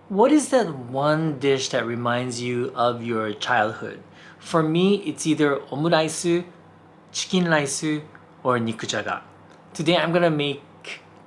What is that one dish that reminds you of your childhood? For me, it's either omuraisu, chicken rice, or nikujaga. Today I'm gonna make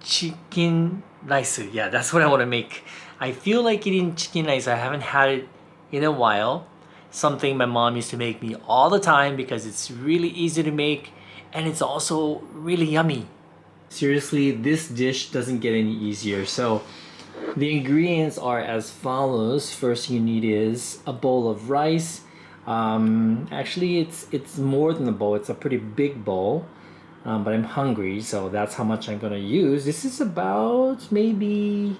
chicken rice. Yeah, that's what I want to make. I feel like eating chicken rice. I haven't had it in a while. Something my mom used to make me all the time because it's really easy to make and it's also really yummy. Seriously, this dish doesn't get any easier. So the ingredients are as follows. First you need is a bowl of rice. Actually, it's more than a bowl. It's a pretty big bowl. But I'm hungry, so that's how much I'm gonna use. This is about maybe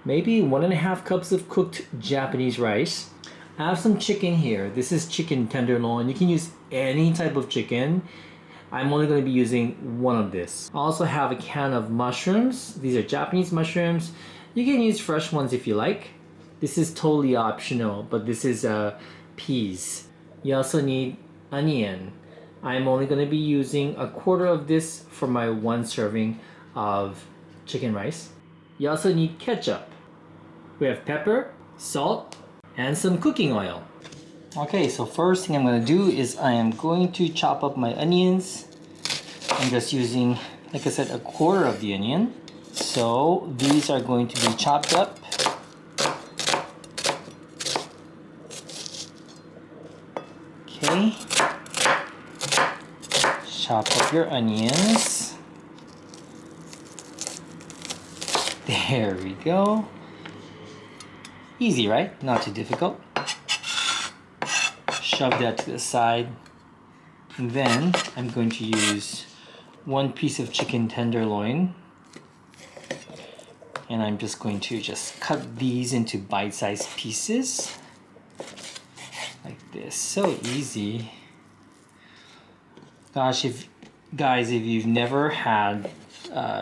1.5 cups of cooked Japanese rice. I have some chicken here. This is chicken tenderloin. You can use any type of chicken. I'm only going to be using one of this. I also have a can of mushrooms. These are Japanese mushrooms. You can use fresh ones if you like. This is totally optional, but this is peas. You also need onion. I'm only going to be using a quarter of this for my one serving of chicken rice. You also need ketchup. We have pepper, salt, and some cooking oil. Okay, so first thing I'm going to do is I am going to chop up my onions. I'm just using, like I said, a quarter of the onion. So these are going to be chopped up. Okay. Chop up your onions. There we go. Easy, right? Not too difficult. Shove that to the side. And then I'm going to use one piece of chicken tenderloin. And I'm just going to cut these into bite-sized pieces. Like this. So easy. Gosh, if you've never had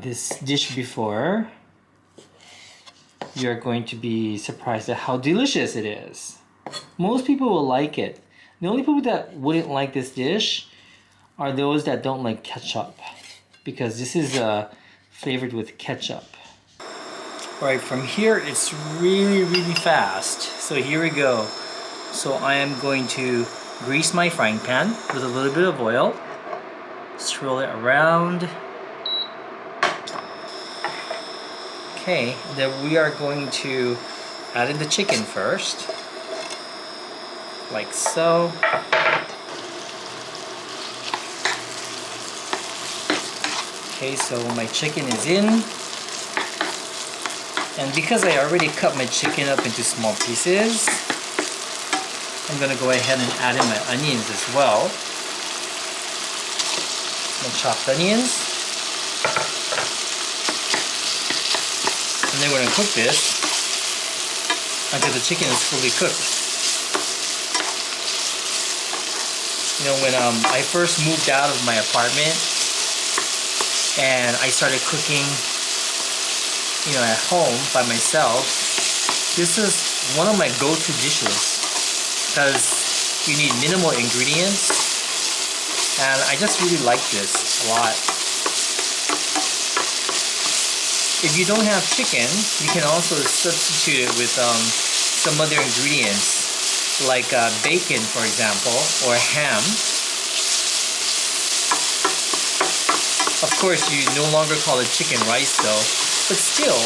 this dish before, you're going to be surprised at how delicious it is. Most people will like it. The only people that wouldn't like this dish are those that don't like ketchup, because this is flavored with ketchup. Alright, from here it's really fast. So here we go. So I am going to grease my frying pan with a little bit of oil. Swirl it around. Okay, then we are going to add in the chicken first. Like so. Okay, so my chicken is in. And because I already cut my chicken up into small pieces, I'm gonna go ahead and add in my onions as well. My chopped onions. And then we're gonna cook this until the chicken is fully cooked. You know, when I first moved out of my apartment and I started cooking, you know, at home by myself, this is one of my go-to dishes because you need minimal ingredients, and I just really like this a lot. If you don't have chicken, you can also substitute it with some other ingredients like bacon, for example, or ham. Of course, you no longer call it chicken rice though, but still,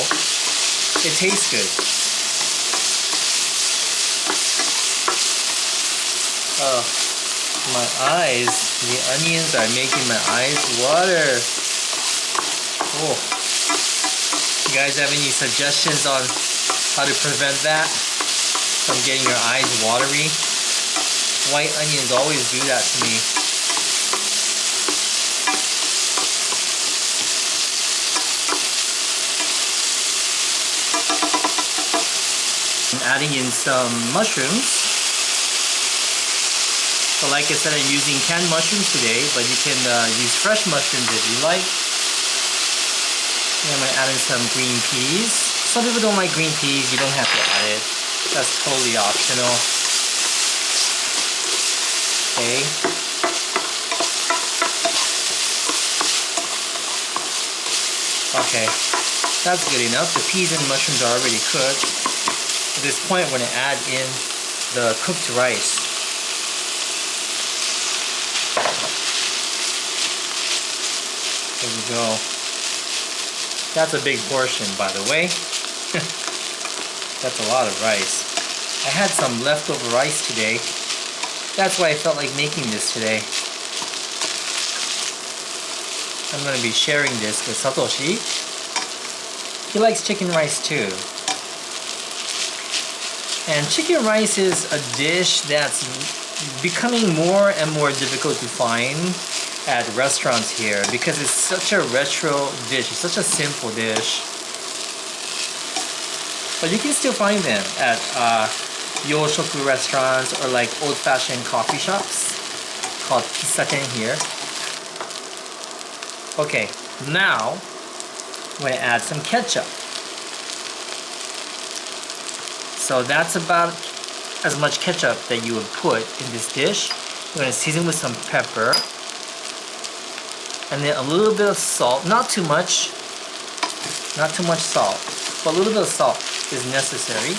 it tastes good. Oh, my eyes, the onions are making my eyes water. Oh, you guys have any suggestions on how to prevent that from getting your eyes watery? White onions always do that to me. I'm adding in some mushrooms. So like I said, I'm using canned mushrooms today, but you can use fresh mushrooms if you like. And I'm going to add in some green peas. Some people don't like green peas, you don't have to add it. That's totally optional. Okay. Okay, that's good enough. The peas and mushrooms are already cooked. At this point, I'm going to add in the cooked rice. There we go. That's a big portion, by the way. That's a lot of rice. I had some leftover rice today. That's why I felt like making this today. I'm going to be sharing this with Satoshi. He likes chicken rice too. And chicken rice is a dish that's becoming more and more difficult to find at restaurants here because it's such a retro dish. It's such a simple dish. But you can still find them at Yoshoku restaurants or like old-fashioned coffee shops called kissaten here. Okay, now I'm going to add some ketchup. So that's about as much ketchup that you would put in this dish. We're going to season with some pepper. And then a little bit of salt. Not too much. Not too much salt. But a little bit of salt is necessary.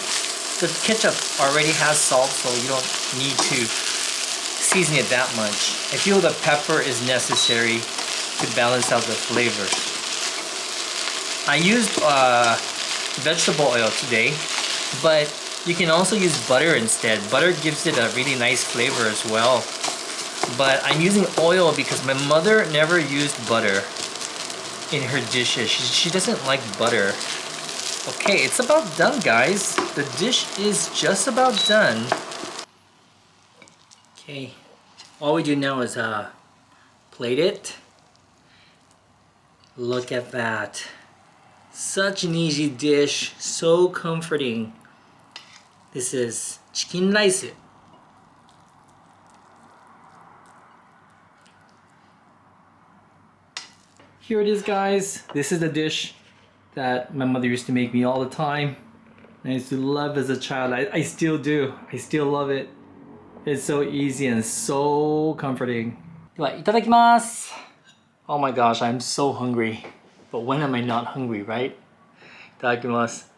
The ketchup already has salt, so you don't need to season it that much. I feel the pepper is necessary to balance out the flavors. I used vegetable oil today, but you can also use butter instead. Butter gives it a really nice flavor as well. But I'm using oil because my mother never used butter in her dishes. She doesn't like butter. Okay, it's about done, guys. The dish is just about done. Okay, all we do now is plate it. Look at that. Such an easy dish, so comforting. This is chicken rice. Here it is, guys. This is the dish that my mother used to make me all the time. I used to love as a child. I still do. I still love it. It's so easy and so comforting. では、いただきます。Oh my gosh, I'm so hungry. But when am I not hungry, right? いただきます。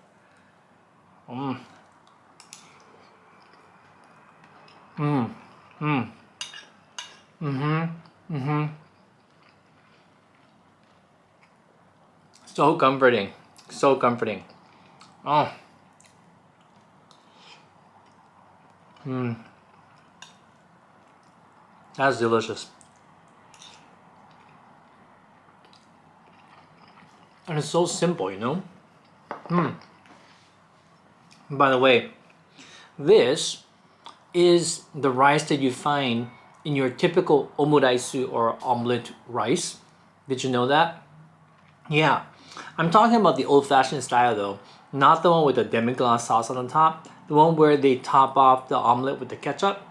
So comforting. So comforting. Oh. That's delicious. And it's so simple, you know? By the way, this is the rice that you find in your typical omuraisu or omelet rice. Did you know that? Yeah. I'm talking about the old-fashioned style though, not the one with the demi-glace sauce on the top, the one where they top off the omelet with the ketchup.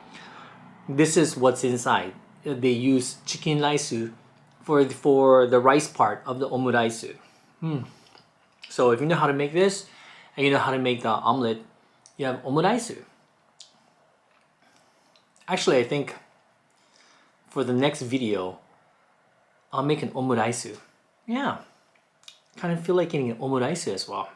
This is what's inside. They use chicken raisu for the rice part of the omuraisu. So if you know how to make this, and you know how to make the omelet, you have omuraisu. Actually, I think for the next video, I'll make an omuraisu. Yeah. Kind of feel like eating an omuraisu as well.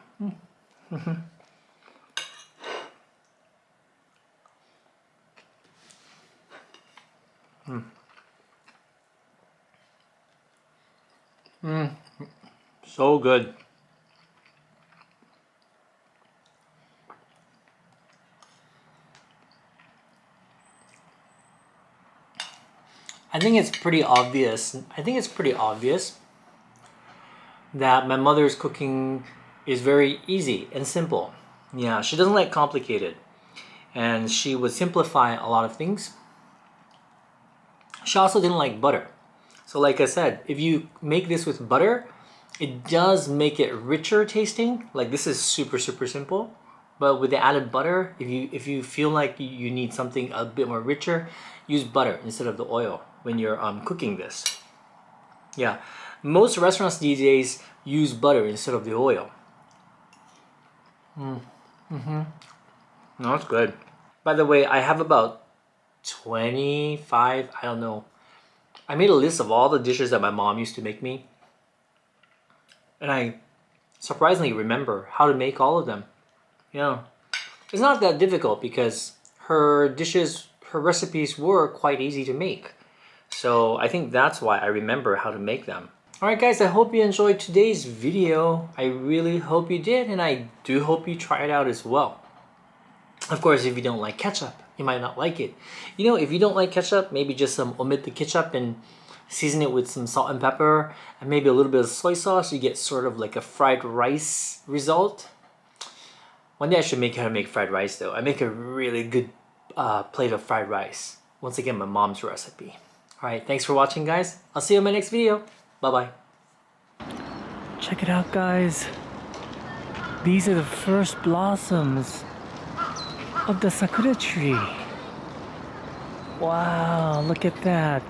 So good. I think it's pretty obvious. That my mother's cooking is very easy and simple. Yeah, she doesn't like complicated. And she would simplify a lot of things. She also didn't like butter. So like I said, if you make this with butter, it does make it richer tasting. Like this is super simple. But with the added butter, if you feel like you need something a bit more richer, use butter instead of the oil when you're cooking this. Yeah, most restaurants these days use butter instead of the oil. No, it's good. By the way, I have about 25, I don't know. I made a list of all the dishes that my mom used to make me. And I surprisingly remember how to make all of them. Yeah. It's not that difficult because her dishes, her recipes were quite easy to make. So I think that's why I remember how to make them. Alright guys, I hope you enjoyed today's video. I really hope you did, and I do hope you try it out as well. Of course, if you don't like ketchup, you might not like it. You know, if you don't like ketchup, maybe just omit the ketchup and season it with some salt and pepper and maybe a little bit of soy sauce. You get sort of like a fried rice result. One day I should make how to make fried rice though. I make a really good plate of fried rice. Once again, my mom's recipe. Alright, thanks for watching guys. I'll see you in my next video. Bye bye. Check it out guys. These are the first blossoms of the sakura tree. Wow, look at that.